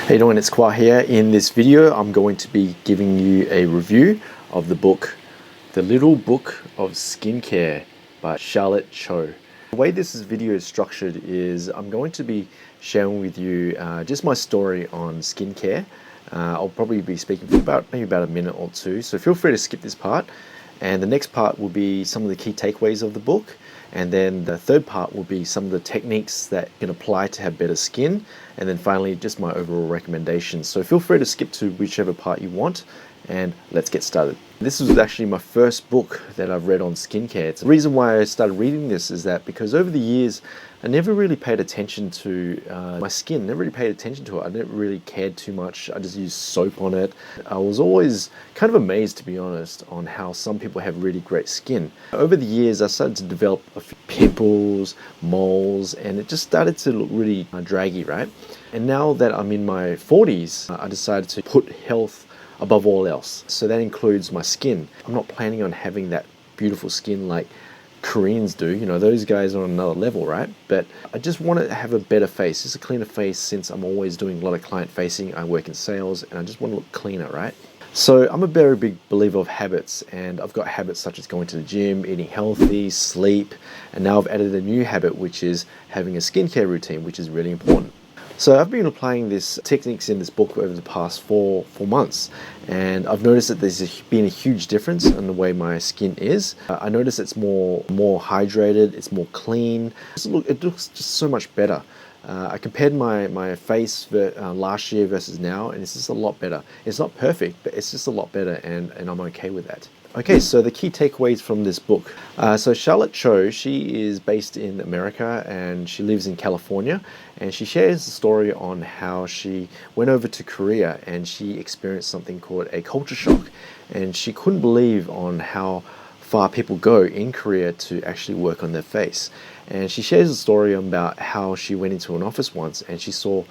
How you doing? It's Kwa here. In this video, I'm going to be giving you a review of the book, The Little Book of Skincare by Charlotte Cho. The way this video is structured is I'm going to be sharing with you just my story on skincare. I'll probably be speaking for maybe about a minute or two, so feel free to skip this part. And the next part will be some of the key takeaways of the book. And then the third part will be some of the techniques that you can apply to have better skin. And then finally, just my overall recommendations. So feel free to skip to whichever part you want, and let's get started. This was actually my first book that I've read on skincare. The reason why I started reading this is that because over the years, I never really paid attention to my skin, never really paid attention to it. I never really cared too much. I just used soap on it. I was always kind of amazed, to be honest, on how some people have really great skin. Over the years, I started to develop a few pimples, moles, and it just started to look really draggy, right? And now that I'm in my 40s, I decided to put health above all else. So that includes my skin. I'm not planning on having that beautiful skin like Koreans do, you know, those guys are on another level, right? But I just want to have a better face, just a cleaner face, since I'm always doing a lot of client facing. I work in sales and I just want to look cleaner, right? So I'm a very big believer of habits, and I've got habits such as going to the gym, eating healthy, sleep, and now I've added a new habit, which is having a skincare routine, which is really important. So I've been applying these techniques in this book over the past four months, and I've noticed that there's been a huge difference in the way my skin is. I notice it's more hydrated, it's more clean. It looks just so much better. I compared my face last year versus now, and it's just a lot better. It's not perfect, but it's just a lot better, and I'm okay with that. Okay, so the key takeaways from this book. So Charlotte Cho, she is based in America and she lives in California, and she shares the story on how she went over to Korea and she experienced something called a culture shock, and she couldn't believe on how far people go in Korea to actually work on their face. And she shares a story about how she went into an office once and she saw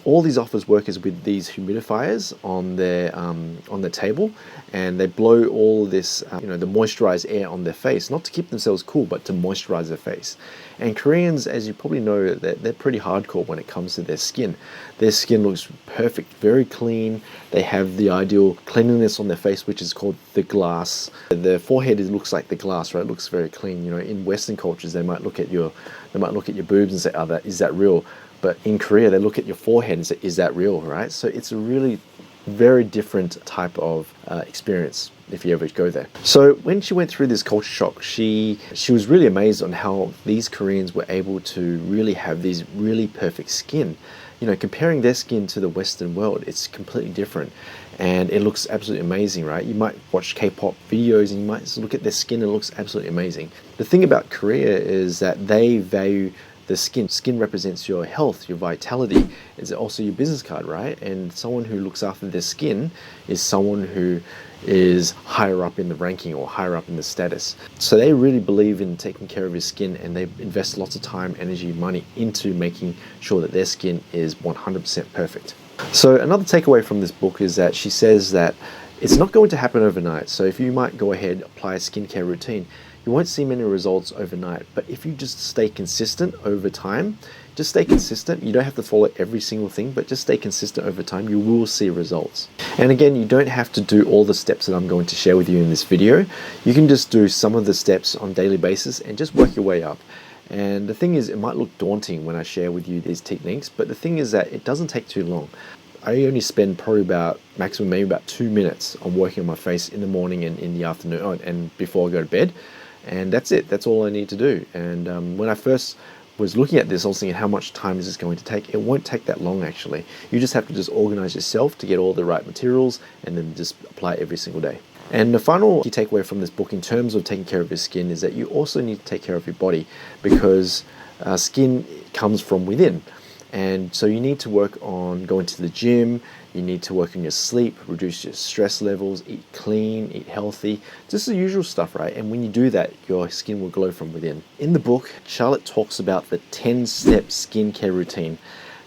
all these office workers with these humidifiers on their table, and they blow all this, the moisturized air on their face, not to keep themselves cool, but to moisturize their face. And Koreans, as you probably know, they're pretty hardcore when it comes to their skin. Their skin looks perfect, very clean. They have the ideal cleanliness on their face, which is called the glass. The forehead looks like the glass, right? It looks very clean. You know, in Western cultures, they might look at your boobs and say, "Oh, is that real?" But in Korea, they look at your forehead and say, "Is that real?" Right? So it's a really very different type of experience if you ever go there. So when she went through this culture shock, she was really amazed on how these Koreans were able to really have these really perfect skin. You know, comparing their skin to the Western world, it's completely different. And it looks absolutely amazing, right? You might watch K-pop videos and you might look at their skin and it looks absolutely amazing. The thing about Korea is that they value the skin. Skin represents your health, your vitality. It's also your business card, right? And someone who looks after their skin is someone who is higher up in the ranking or higher up in the status. So they really believe in taking care of your skin, and they invest lots of time, energy, money into making sure that their skin is 100% perfect. So another takeaway from this book is that she says that it's not going to happen overnight. So if you might go ahead, apply a skincare routine, you won't see many results overnight, but if you just stay consistent over time, just stay consistent. You don't have to follow every single thing, but just stay consistent over time. You will see results. And again, you don't have to do all the steps that I'm going to share with you in this video. You can just do some of the steps on a daily basis and just work your way up. And the thing is, it might look daunting when I share with you these techniques, but the thing is that it doesn't take too long. I only spend probably maybe about 2 minutes on working on my face in the morning and in the afternoon and before I go to bed. And that's it. That's all I need to do. And when I first was looking at this, I was thinking, how much time is this going to take? It won't take that long, actually. You just have to just organize yourself to get all the right materials and then just apply it every single day. And the final key takeaway from this book in terms of taking care of your skin is that you also need to take care of your body, because skin comes from within. And so you need to work on going to the gym, you need to work on your sleep, reduce your stress levels, eat clean, eat healthy, just the usual stuff, right? And when you do that, your skin will glow from within. In the book, Charlotte talks about the 10-step skincare routine.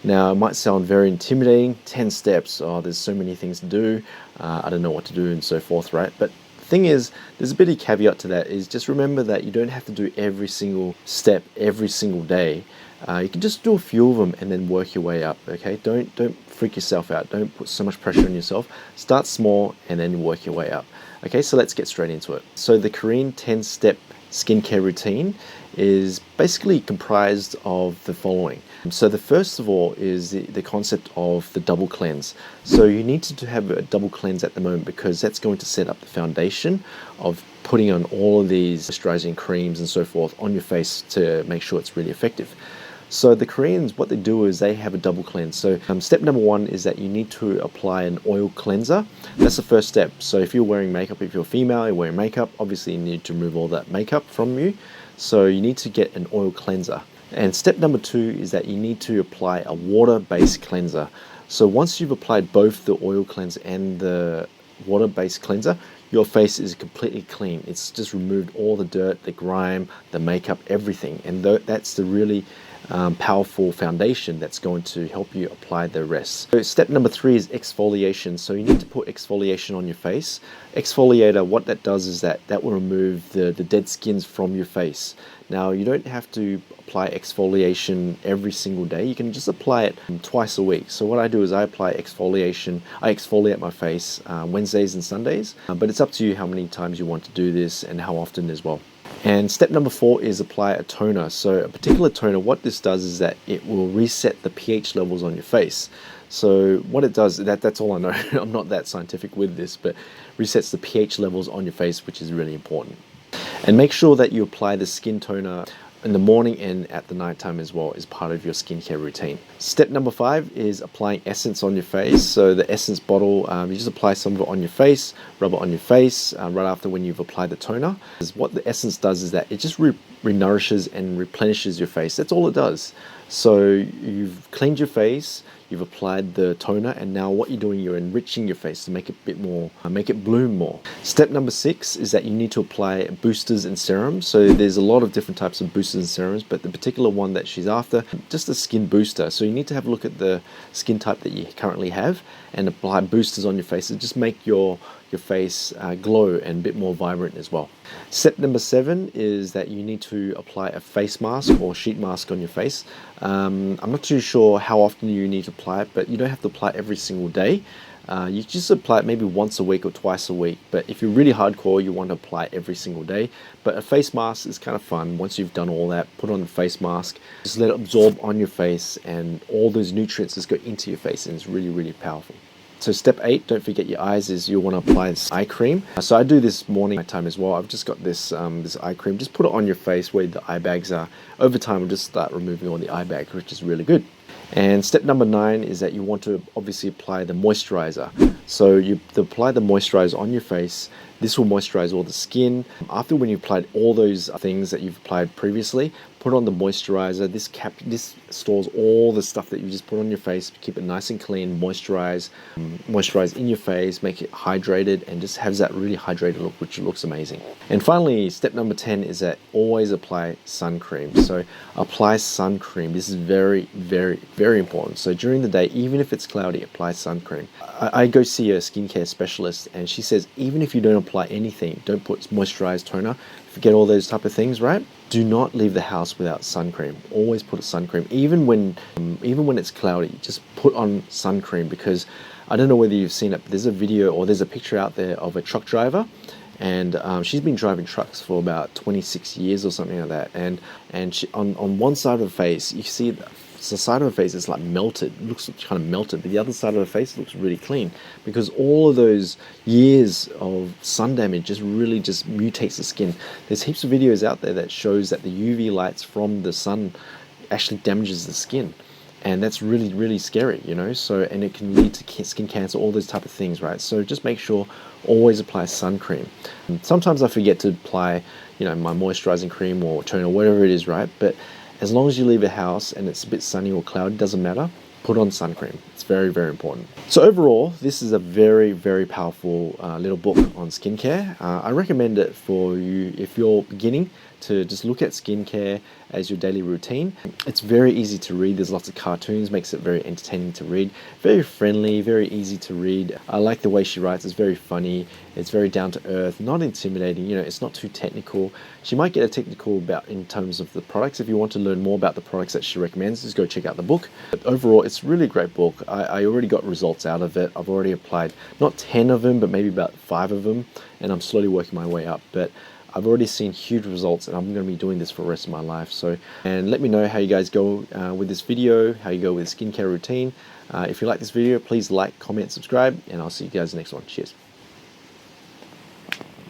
Now, it might sound very intimidating, 10 steps, there's so many things to do, I don't know what to do and so forth, right? But the thing is, there's a bit of caveat to that, is just remember that you don't have to do every single step every single day. You can just do a few of them and then work your way up. Okay, don't freak yourself out. Don't put so much pressure on yourself. Start small and then work your way up. Okay, so let's get straight into it. So the Korean 10-step skincare routine is basically comprised of the following. So the first of all is the concept of the double cleanse. So you need to have a double cleanse at the moment because that's going to set up the foundation of putting on all of these moisturizing creams and so forth on your face to make sure it's really effective. So the Koreans, what they do is they have a double cleanse. So step number one is that you need to apply an oil cleanser. That's the first step. So if you're wearing makeup, if you're female, you're wearing makeup, obviously you need to remove all that makeup from you. So you need to get an oil cleanser. And step number two is that you need to apply a water-based cleanser. So once you've applied both the oil cleanser and the water-based cleanser, your face is completely clean. It's just removed all the dirt, the grime, the makeup, everything. And that's the really powerful foundation that's going to help you apply the rest. So step number three is exfoliation. So you need to put exfoliation on your face. Exfoliator, what that does is that will remove the dead skins from your face. Now you don't have to apply exfoliation every single day. You can just apply it twice a week. So what I do is I apply exfoliation. I exfoliate my face Wednesdays and Sundays, but it's up to you how many times you want to do this and how often as well. And step number four is apply a toner. So a particular toner, what this does is that it will reset the pH levels on your face. So what it does, that's all I know. I'm not that scientific with this, but resets the pH levels on your face, which is really important. And make sure that you apply the skin toner in the morning and at the nighttime as well as part of your skincare routine. Step number five is applying essence on your face. So the essence bottle, you just apply some of it on your face, rub it on your face right after when you've applied the toner. What the essence does is that it just nourishes and replenishes your face. That's all it does. So you've cleaned your face, you've applied the toner, and now what you're doing, you're enriching your face to make it a bit more, make it bloom more. Step number six is that you need to apply boosters and serums. So there's a lot of different types of boosters and serums, but the particular one that she's after, just a skin booster. So you need to have a look at the skin type that you currently have and apply boosters on your face to just make your face glow and a bit more vibrant as well. Step number seven is that you need to apply a face mask or sheet mask on your face. I'm not too sure how often you need to apply it, but you don't have to apply it every single day. You just apply it maybe once a week or twice a week, but if you're really hardcore, you want to apply it every single day. But a face mask is kind of fun. Once you've done all that, put on the face mask, just let it absorb on your face, and all those nutrients just go into your face, and it's really, really powerful. So step 8, don't forget your eyes, is you'll want to apply this eye cream. So I do this morning time as well. I've just got this this eye cream. Just put it on your face where the eye bags are. Over time, we'll just start removing all the eye bags, which is really good. And step number 9 is that you want to obviously apply the moisturizer. So you apply the moisturizer on your face. This will moisturize all the skin. After when you've applied all those things that you've applied previously, put on the moisturizer. This stores all the stuff that you just put on your face, keep it nice and clean, moisturize in your face, make it hydrated, and just has that really hydrated look, which looks amazing. And finally, step number 10 is that always apply sun cream. So apply sun cream. This is very, very, very important. So during the day, even if it's cloudy, apply sun cream. I go see a skincare specialist, and she says even if you don't apply anything, don't put moisturized toner, forget all those type of things, right? Do not leave the house without sun cream. Always put a sun cream, even when it's cloudy. Just put on sun cream, because I don't know whether you've seen it, but there's a video or there's a picture out there of a truck driver, and she's been driving trucks for about 26 years or something like that. And she, on one side of her face, you see the side of her face is like melted, it looks kind of melted, but the other side of her face looks really clean, because all of those years of sun damage just really just mutates the skin. There's heaps of videos out there that shows that the UV lights from the sun actually damages the skin, and that's really, really scary, you know. So, and it can lead to skin cancer, all those type of things, right? So just make sure always apply sun cream. And sometimes I forget to apply, you know, my moisturizing cream or toner, whatever it is, right? But as long as you leave a house and it's a bit sunny or cloudy, doesn't matter, put on sun cream. It's very, very important. So overall, this is a very, very powerful little book on skincare. I recommend it for you if you're beginning to just look at skincare as your daily routine. It's very easy to read. There's lots of cartoons, makes it very entertaining to read. Very friendly, very easy to read. I like the way she writes. It's very funny. It's very down to earth, not intimidating. You know, it's not too technical. She might get a technical about in terms of the products. If you want to learn more about the products that she recommends, just go check out the book. But overall, it's really a great book. I already got results out of it. I've already applied not 10 of them, but maybe about 5 of them, and I'm slowly working my way up. But I've already seen huge results, and I'm going to be doing this for the rest of my life. So, and let me know how you guys go with this video, how you go with skincare routine. If you like this video, please like, comment, subscribe, and I'll see you guys in the next one. Cheers.